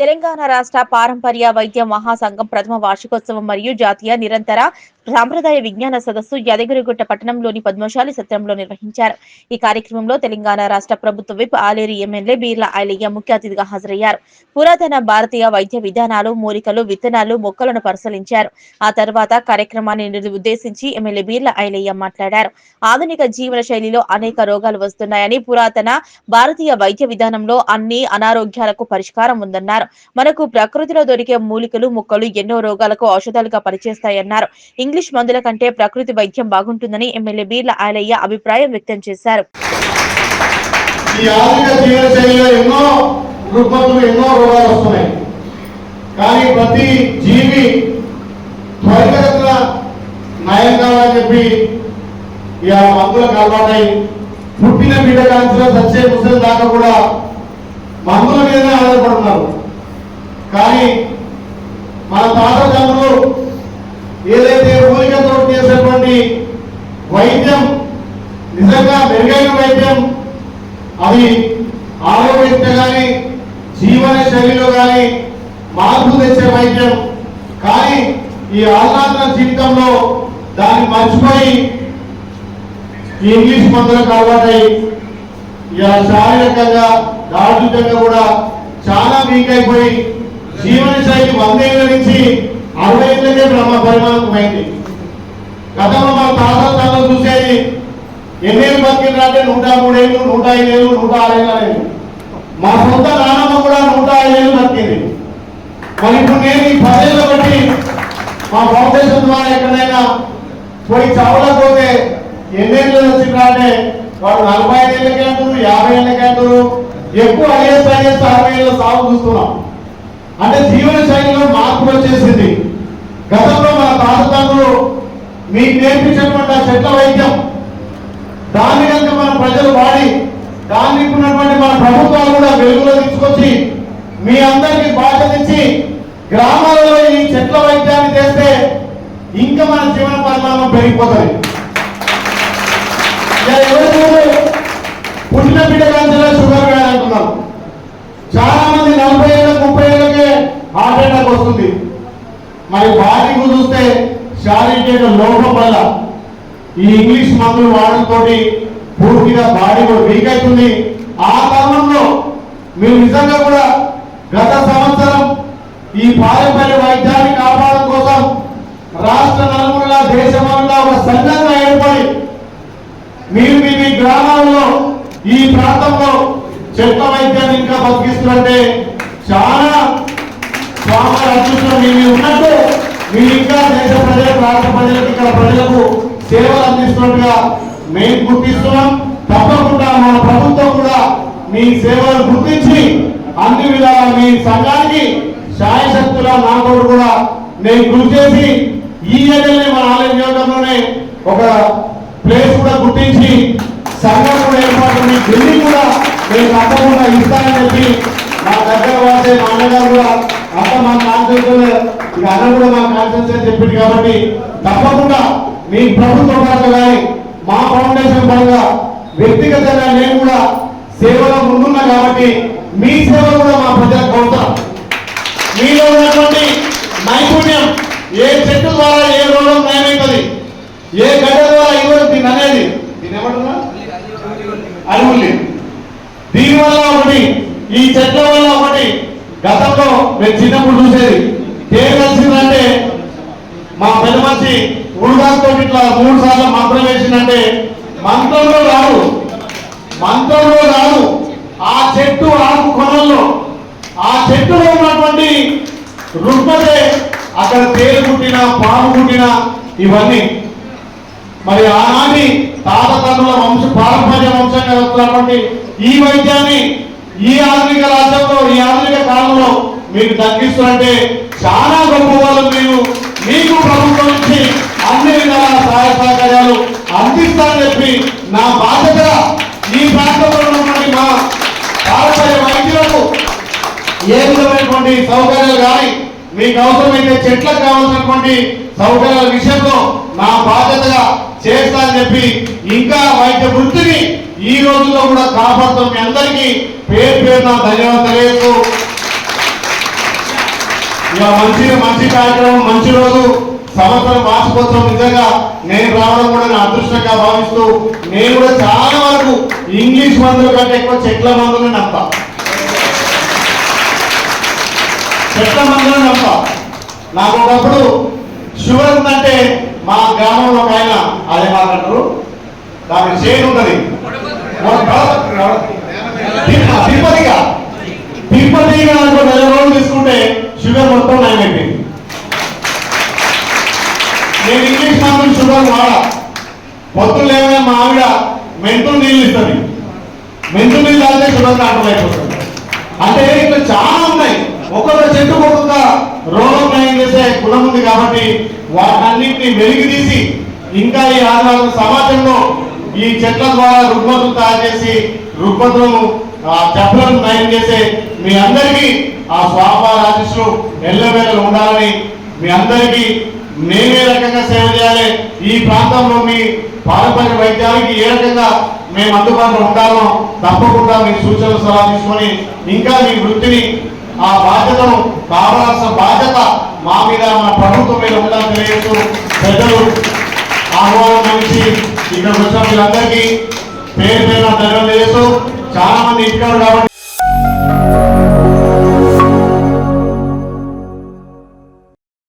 తెలంగాణ రాష్ట్ర పారంపర్య వైద్య మహాసంఘం ప్రథమ వార్షికోత్సవం మరియు జాతీయ నిరంతర సాంప్రదాయ విజ్ఞాన సదస్సు యాదగిరిగుట్ట పట్టణంలోని పద్మశాలి సత్రంలో నిర్వహించారు. ఈ కార్యక్రమంలో తెలంగాణ రాష్ట్ర ప్రభుత్వ విప్ ఆలేరు ఎమ్మెల్యే బీర్ల ఐలయ్య ముఖ్య అతిథిగా హాజరయ్యారు. పురాతన భారతీయ వైద్య విధానాలు, మూలికలు, విత్తనాలు, మొక్కలను పరిశీలించారు. ఆ తర్వాత కార్యక్రమాన్ని ఉద్దేశించి ఎమ్మెల్యే బీర్ల ఐలయ్య మాట్లాడారు. ఆధునిక జీవన శైలిలో అనేక రోగాలు వస్తున్నాయని, పురాతన భారతీయ వైద్య విధానంలో అన్ని అనారోగ్యాలకు పరిష్కారం ఉందన్నారు. మనకు ప్రకృతిలో దొరికే మూలికలు, మొక్కలు ఎన్నో రోగాలకు ఔషధాలుగా పనిచేస్తాయన్నారు. ఇంగ్లీష్ మందుల కంటే ప్రకృతి వైద్యం బాగుంటుందని ఎమ్మెల్యే బీర్ల ఐలయ్య అభిప్రాయం వ్యక్తం చేశారు. ఈ ఆధునిక జీవన శైలిలో ఎన్నో రుగ్మతులు, ఎన్నో రోగాలు వస్తున్నాయి. కానీ ప్రతి జీవి త్వరితగతిన నయం కావాలని చెప్పి ఈ మందులకు అలవాటై పుట్టిన బిడ్డ కాల్చిన సచ్చే ముసలి దాకా కూడా మందుల మీదనే ఆధారపడుతున్నారు. కానీ మన తాతలు ఏదైతే మూలికతో చేసేటువంటి వైద్యం నిజంగా మెరుగైన వైద్యం, అది ఆరోగ్యంగా కానీ జీవన శైలిలో కానీ మార్పు తెచ్చే వైద్యం. కానీ ఈ ఆహ్లాద జీవితంలో దాన్ని మర్చిపోయి ఈ ఇంగ్లీష్ మందులకు అలవాటై శారీరకంగా ఆర్థికంగా కూడా చాలా వీక్ అయిపోయి జీవన శైలి 100 ఏళ్ల నుంచి 60 ఏళ్ళకే పరిమాణమైంది. గతంలో మన తాతలు చూసేది ఎన్నేళ్ళు బతికిందంటే 103 ఏళ్ళు, 105 ఏళ్ళు, 106 ఏళ్ళు. మా సొంత నాన్నమ్మ కూడా 105 ఏళ్ళు బతికింది. మరి ఇప్పుడు నేను ఈ 10 ఏళ్ళు బట్టి మా ఫౌండేషన్ ద్వారా ఎక్కడైనా పోయి చావలేకపోతే ఎన్నేళ్ళు వచ్చిందంటే వాడు 45 ఏళ్ళకే అంటారు, 50 ఏళ్ళకే అంటారు. ఎక్కువ ఐఎస్ 60 ఏళ్ళ సాగు చూస్తున్నాం. అంటే జీవన శైలిలో మార్పు వచ్చేసింది. గతంలో మన తాతలు మీకు నేర్పించినటువంటి చెట్ల వైద్యం, దాన్ని కనుక మన ప్రజలు వాడి దాన్ని ఉన్నటువంటి మన ప్రభుత్వాలు కూడా వెలుగులో తీసుకొచ్చి మీ అందరికీ బాధ్యత ఇచ్చి గ్రామాలలో ఈ చెట్ల వైద్యాన్ని చేస్తే ఇంకా మన జీవన పరిమాణం పెరిగిపోతుంది. పుట్టిన బిడ్డ కాల్చిన షుగర్ వేయాలంటున్నాం. చాలా మంది 40 ఏళ్ళ 30 ఏళ్ళకే హార్ట్ అటాక్ వస్తుంది. మరి బాడీకి చూస్తే శారీరక లోపం వల్ల ఈ ఇంగ్లీష్ మందులు వాడడంతో పూర్తిగా బాడీ కూడా వీక్ అవుతుంది. ఆ తరుణంలో మీరు నిజంగా కూడా గత సంవత్సరం ఈ పారంపర్య వైద్యాన్ని కాపాడడం కోసం రాష్ట్ర నలుమూలల దేశంలో ఒక సంఘంగా ఏర్పడి మీరు మీ గ్రామాల్లో ఈ ప్రాంతంలో చెట్ల వైద్యాన్ని ఇంకా బతికిస్తుంటే చాలా స్వామి అదృష్టం మీరు ఉన్నట్టు. మీరు ఇంకా దేశ ప్రజలకు, రాష్ట్ర ప్రజలకు, ఇక్కడ ప్రజలకు సేవలు అందిస్తున్నట్టుగా మేము గుర్తిస్తున్నాం. తప్పకుండా మన ప్రభుత్వం కూడా మీ సేవలు గుర్తించి అన్ని విధాలా మీ సంఘానికి శాయశక్తుల నాతో కూడా నేను కృషి చేసి ఈ ఏరియాలోనే మన ఆలయ నియోజకంలోనే ఒక ప్లేస్ కూడా గుర్తించి సంఘం కూడా ఏర్పాటు ఢిల్లీ కూడా నేను తప్పకుండా ఇస్తానని చెప్పి మా దగ్గర వాసే మా అన్నగారు కూడా అంత మా కాన్ఫిడెన్స్ ఇక అన్న కూడా మా కాన్ఫిడెన్స్ అని చెప్పింది. కాబట్టి తప్పకుండా మీ ప్రభుత్వ పరంగా కానీ మా ఫౌండేషన్ పరంగా వ్యక్తిగతంగా నేను కూడా సేవలో ముందున్నా. కాబట్టి మీ సేవ కూడా మా ప్రజలకు అవసరం. మీలో ఉన్నటువంటి నైపుణ్యం, ఏ చెట్టు ద్వారా ఏ రోగం నయమవుతుంది, ఏ గడ్డ ద్వారా ఇవ్వడం దీన్ని అనేది దీని ఏమంటున్నా అడుగుల్లి. దీనివల్ల ఒకటి, ఈ చెట్ల వల్ల ఒకటి. గతంలో మేము చిన్నప్పుడు చూసేది ఏం కలిసిందంటే మా పెద్ద మనిషి ఉడుదాతో ఇట్లా 3 సార్లు మంత్రం వేసిందంటే మంత్రంలో రాదు ఆ చెట్టు ఆకు కొనల్లో ఆ చెట్టులో ఉన్నటువంటి రుగ్మతే అక్కడ తేలు పుట్టిన, పాము పుట్టిన ఇవన్నీ. మరి ఆనాటి తాతల పారంపర్య వంశంగా వస్తున్నటువంటి ఈ వైద్యాన్ని ఈ ఆధునిక రాజ్యంలో, ఈ ఆధునిక కాలంలో మీకు తగ్గిస్తుంటే చాలా గొప్ప వాళ్ళు. మీరు మీకు ప్రభుత్వం నుంచి అన్ని విధాల సహాయ సహకారాలు అందిస్తారని చెప్పి నా బాధ్యతగా ఈ ప్రాంతంలో ఉన్నటువంటి మా పారంపర్య వైద్యులకు ఏ విధమైనటువంటి సౌకర్యాలు కానీ మీకు అవసరమైతే చెట్లకు కావాల్సినటువంటి సౌకర్యాల విషయంలో నా బాధ్యతగా చేస్తానని చెప్పి ఇంకా వైద్య వృత్తిని ఈ రోజుల్లో కూడా కాపాడుతాం. మీ అందరికీ పేరు పేరున ధన్యవాదాలు తెలియజేస్తూ ఇక మంచి కార్యక్రమం, మంచి రోజు, సంవత్సరం వార్షికోత్సవం. నిజంగా నేను రావడం కూడా నా అదృష్టంగా భావిస్తూ, నేను కూడా చాలా వరకు ఇంగ్లీష్ మందుల కంటే ఎక్కువ చెట్ల మందులను నమ్ముతా. చెట్ల మందులను నమ్ముతా. నాకు ఒకప్పుడు షుగర్ ఉందంటే మా గ్రామంలో ఒక ఆయన అదే మాట్లాడతారు, దాని చేను ఉంటుంది తిరుపతిగా అనుకో, 4 రోజులు తీసుకుంటే షుగర్ మొత్తం నయమైపోయింది. నేను ఇంగ్లీష్ మందులు షుగర్ వాడా. పొద్దులు లేవగా మా ఆవిడ మెంతులు నీళ్ళు ఇస్తుంది, మెంతులు నీళ్ళు తాగితే షుగర్ కంట్రోల్ అయిపోతుంది. అంటే ఇట్లా చాలా ఉన్నాయి. ఒక్కొక్క చెట్టుకు ఒక్కొక్క రోగం నయం చేసే గుణం ఉంది. కాబట్టి వాటన్నింటినీ వెలికి తీసి ఇంకా ఈ ఆదివారం సమాజంలో ఈ చెట్ల ద్వారా రుగ్మతులు తయారు చేసి రుగ్మతులను జబ్బులను నయం చేసే మీ అందరికీ ఆ స్వామివారి ఆశీస్సులు ఎల్లవేళలు ఉండాలని, మీ అందరికీ మేమే రకంగా సేవ చేయాలి, ఈ ప్రాంతంలో మీ పారంపర్య వైద్యానికి ఏ రకంగా మేము అందుబాటులో ఉండాలో తప్పకుండా మీ సూచనలు సలహా తీసుకొని ఇంకా మీ వృత్తిని ఆ బాధ్యతను కావాల్సిన బాధ్యత మా మీద, మన ప్రభుత్వం మీద ఉండాలని తెలియజేస్తూ పెద్దలు ఆహ్వానం నుంచి ఇక్కడ వచ్చిన వీళ్ళందరికీ పేరు ధన్యవాదాలు తెలియజేస్తూ, చాలా మంది ఇంటికారు కాబట్టి